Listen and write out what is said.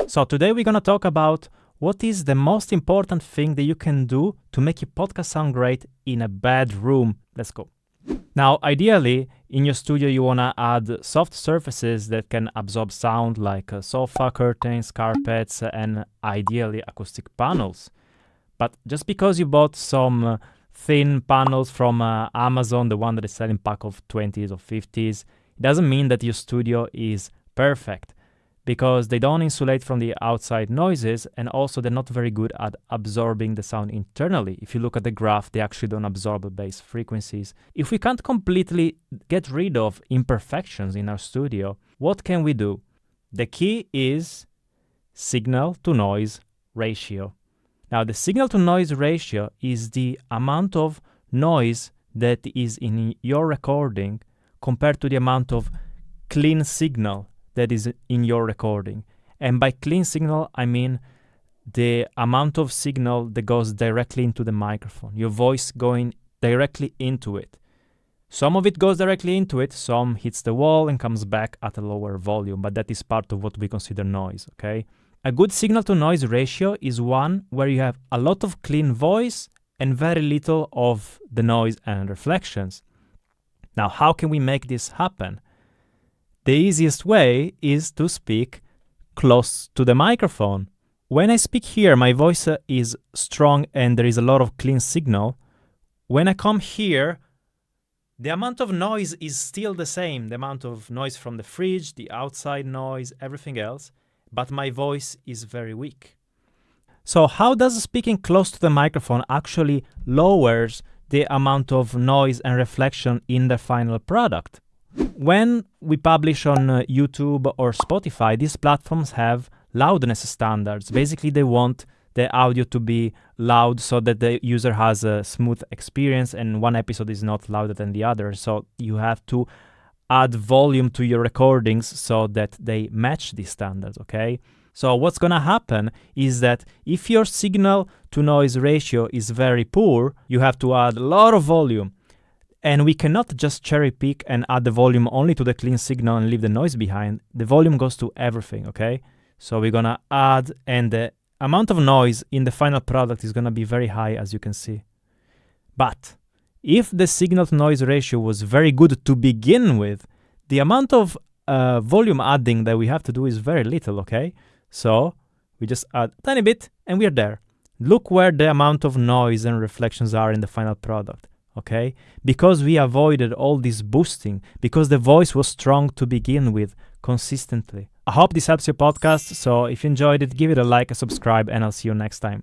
So today we're going to talk about what is the most important thing that you can do to make your podcast sound great in a bad room. Let's go. Now, ideally, in your studio, you want to add soft surfaces that can absorb sound like sofa, curtains, carpets, and ideally acoustic panels. But just because you bought some thin panels from Amazon, the one that is selling pack of 20s or 50s, it doesn't mean that your studio is perfect, because they don't insulate from the outside noises, and also they're not very good at absorbing the sound internally. If you look at the graph, they actually don't absorb the bass frequencies. If we can't completely get rid of imperfections in our studio, what can we do? The key is signal to noise ratio. Now, the signal to noise ratio is the amount of noise that is in your recording compared to the amount of clean signal that is in your recording. And by clean signal, I mean the amount of signal that goes directly into the microphone, your voice going directly into it. Some of it goes directly into it, some hits the wall and comes back at a lower volume, but that is part of what we consider noise, okay? A good signal to noise ratio is one where you have a lot of clean voice and very little of the noise and reflections. Now, how can we make this happen? The easiest way is to speak close to the microphone. When I speak here, my voice is strong and there is a lot of clean signal. When I come here, the amount of noise is still the same, the amount of noise from the fridge, the outside noise, everything else, but my voice is very weak. So how does speaking close to the microphone actually lowers the amount of noise and reflection in the final product? When we publish on YouTube or Spotify, these platforms have loudness standards. Basically, they want the audio to be loud so that the user has a smooth experience and one episode is not louder than the other. So you have to add volume to your recordings so that they match these standards, okay? So what's going to happen is that if your signal to noise ratio is very poor, you have to add a lot of volume. And we cannot just cherry pick and add the volume only to the clean signal and leave the noise behind. The volume goes to everything, okay? So we're gonna add, and the amount of noise in the final product is gonna be very high, as you can see. But if the signal to noise ratio was very good to begin with, the amount of volume adding that we have to do is very little, okay? So we just add a tiny bit and we're there. Look where the amount of noise and reflections are in the final product. Okay, because we avoided all this boosting, because the voice was strong to begin with consistently. I hope this helps your podcast. So if you enjoyed it, give it a like, a subscribe, and I'll see you next time.